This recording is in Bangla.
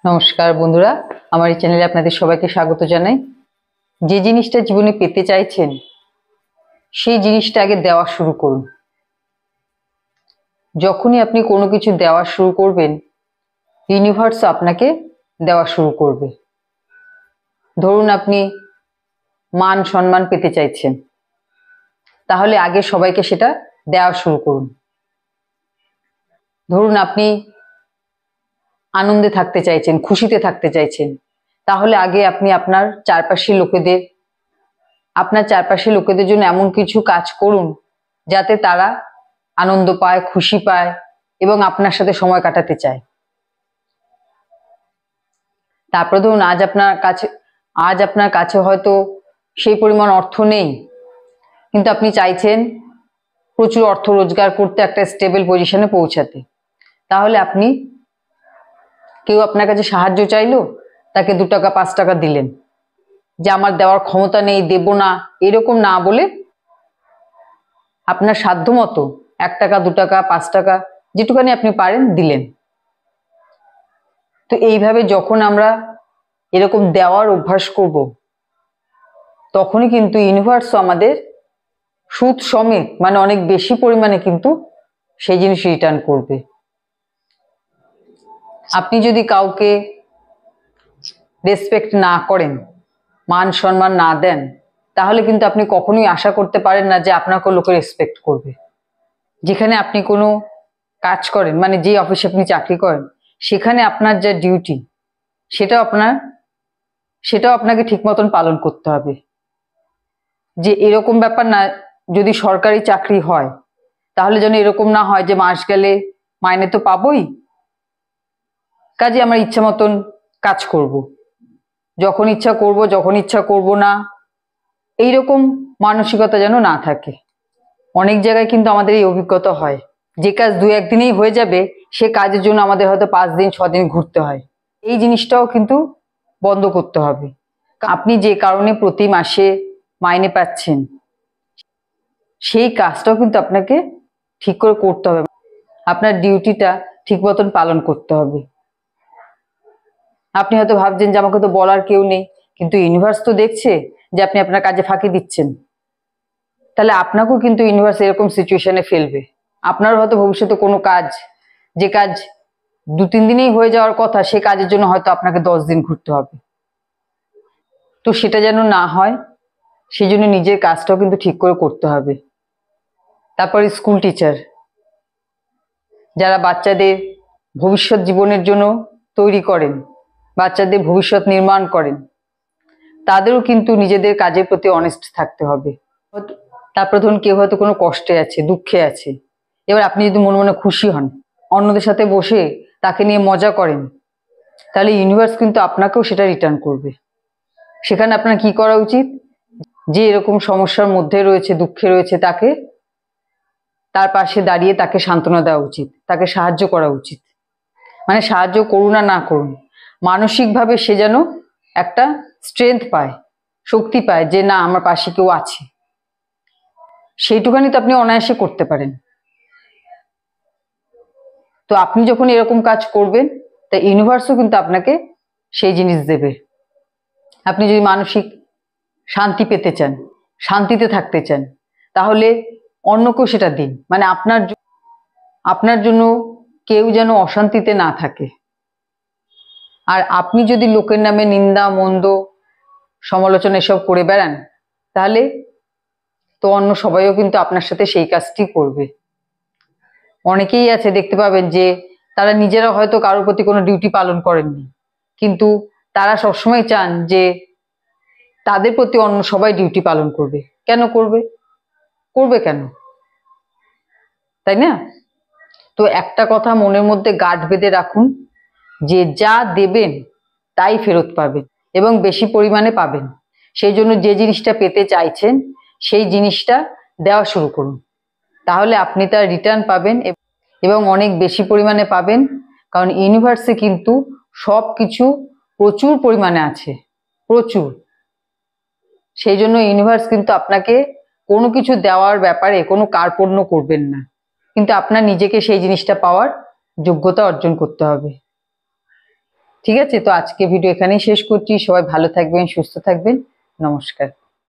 নমস্কার বন্ধুরা, আমার এই চ্যানেলে আপনাদের সবাইকে স্বাগত জানাই। যে জিনিসটা জীবনে পেতে চাইছেন সেই জিনিসটা আগে দেওয়া শুরু করুন। যখনই আপনি কোনো কিছু দেওয়া শুরু করবেন, ইউনিভার্স আপনাকে দেওয়া শুরু করবে। ধরুন আপনি মান সম্মান পেতে চাইছেন, তাহলে আগে সবাইকে সেটা দেওয়া শুরু করুন। ধরুন আপনি আনন্দে থাকতে চাইছেন, খুশিতে থাকতে চাইছেন, তাহলে আগে আপনি আপনার চারপাশের লোকেদের জন্য এমন কিছু কাজ করুন যাতে তারা আনন্দ পায়, খুশি পায় এবং আপনার সাথে সময় কাটাতে চায়। তারপরে ধরুন আজ আপনার কাছে হয়তো সেই পরিমাণ অর্থ নেই, কিন্তু আপনি চাইছেন প্রচুর অর্থ রোজগার করতে, একটা স্টেবল পজিশনে পৌঁছাতে। তাহলে আপনি কেউ আপনার কাছে সাহায্য চাইলো, তাকে 2 টাকা 5 টাকা দিলেন, যে আমার দেওয়ার ক্ষমতা নেই, দেব না, এরকম না বলে আপনার সাধ্য মতো 1 টাকা 2 টাকা 5 টাকা যেটুখানি আপনি পারেন দিলেন। তো এইভাবে যখন আমরা এরকম দেওয়ার অভ্যাস করব, তখনই কিন্তু ইউনিভার্সও আমাদের সুদ সমেত, মানে অনেক বেশি পরিমাণে কিন্তু সেই জিনিস রিটার্ন করবে। আপনি যদি কাউকে রেসপেক্ট না করেন, মান সম্মান না দেন, তাহলে কিন্তু আপনি কখনোই আশা করতে পারেন না যে আপনাকে লোকে রেসপেক্ট করবে। যেখানে আপনি কোনো কাজ করেন, মানে যে অফিসে আপনি চাকরি করেন, সেখানে আপনার যা ডিউটি সেটাও আপনাকে ঠিক মতন পালন করতে হবে। যে এরকম ব্যাপার না, যদি সরকারি চাকরি হয় তাহলে যেন এরকম না হয় যে মাস গেলে মাইনে তো পাবোই, কাজে আমার ইচ্ছা মতন কাজ করব, যখন ইচ্ছা করব, যখন ইচ্ছা করব না, এইরকম মানসিকতা যেন না থাকে। অনেক জায়গায় কিন্তু আমাদের এই অভিজ্ঞতা হয়, যে কাজ 2-1 দিনেই হয়ে যাবে, সে কাজের জন্য আমাদের হয়তো 5 দিন 6 দিন ঘুরতে হয়। এই জিনিসটাও কিন্তু বন্ধ করতে হবে। আপনি যে কারণে প্রতি মাসে মাইনে পাচ্ছেন, সেই কাজটাও কিন্তু আপনাকে ঠিক করে করতে হবে। আপনার ডিউটিটা ঠিক মতন পালন করতে হবে। আপনি হয়তো ভাবছেন যে আমাকে তো বলার কেউ নেই, কিন্তু ইউনিভার্স তো দেখছে যে আপনি আপনার কাজে ফাঁকি দিচ্ছেন। তাহলে আপনাকেও কিন্তু ইউনিভার্স এরকম সিচুয়েশনে ফেলবে। আপনার হয়তো ভবিষ্যতে কোনো কাজ, যে কাজ 2-3 দিনেই হয়ে যাওয়ার কথা, সে কাজের জন্য হয়তো আপনাকে 10 দিন ঘুরতে হবে। তো সেটা যেন না হয়, সেই জন্য নিজের কাজটাও কিন্তু ঠিক করে করতে হবে। তারপরে স্কুল টিচার, যারা বাচ্চাদের ভবিষ্যৎ জীবনের জন্য তৈরি করেন, বাচ্চাদের ভবিষ্যৎ নির্মাণ করেন, তাদেরও কিন্তু নিজেদের কাজের প্রতি অনেস্ট থাকতে হবে। তারপর ধরুন কেউ হয়তো কোনো কষ্টে আছে, দুঃখে আছে, এবার আপনি যদি মনে মনে খুশি হন, অন্যদের সাথে বসে তাকে নিয়ে মজা করেন, তাহলে ইউনিভার্স কিন্তু আপনাকেও সেটা রিটার্ন করবে। সেখানে আপনার কি করা উচিত? যে এরকম সমস্যার মধ্যে রয়েছে, দুঃখে রয়েছে, তার পাশে দাঁড়িয়ে তাকে সান্ত্বনা দেওয়া উচিত, তাকে সাহায্য করা উচিত। মানে সাহায্য করুন আর না করুন, মানসিকভাবে সে যেন একটা স্ট্রেংথ পায়, শক্তি পায়, যে না, আমার পাশে কেউ আছে। সেইটুখানি তো আপনি অনায়াসে করতে পারেন। তো আপনি যখন এরকম কাজ করবেন, তা ইউনিভার্সও কিন্তু আপনাকে সেই জিনিস দেবে। আপনি যদি মানসিক শান্তি পেতে চান, শান্তিতে থাকতে চান, তাহলে অন্যকেও সেটা দিন। মানে আপনার জন্য কেউ যেন অশান্তিতে না থাকে। আর আপনি যদি লোকের নামে নিন্দা, মন্দ, সমালোচনা এসব করে বেড়ান, তাহলে তো অন্য সবাইও কিন্তু আপনার সাথে সেই কাজটি করবে। অনেকেই আছে, দেখতে পাবেন যে তারা নিজেরা হয়তো কারোর প্রতি কোনো ডিউটি পালন করেননি, কিন্তু তারা সবসময় চান যে তাদের প্রতি অন্য সবাই ডিউটি পালন করবে। কেন করবে? করবে কেন? তাই না? তো একটা কথা মনের মধ্যে গাঁট বেঁধে রাখুন, যে যা দেবেন তাই ফেরত পাবেন, এবং বেশি পরিমাণে পাবেন। সেই জন্য যে জিনিসটা পেতে চাইছেন সেই জিনিসটা দেওয়া শুরু করুন, তাহলে আপনি তার রিটার্ন পাবেন, এবং অনেক বেশি পরিমাণে পাবেন। কারণ ইউনিভার্সে কিন্তু সব কিছু প্রচুর পরিমাণে আছে, প্রচুর। সেই জন্য ইউনিভার্স কিন্তু আপনাকে কোনো কিছু দেওয়ার ব্যাপারে কোনো কার্পণ্য করবেন না, কিন্তু আপনার নিজেকে সেই জিনিসটা পাওয়ার যোগ্যতা অর্জন করতে হবে। ঠিক আছে, তো আজকে ভিডিও এখানেই শেষ করছি। সবাই ভালো থাকবেন, সুস্থ থাকবেন। নমস্কার।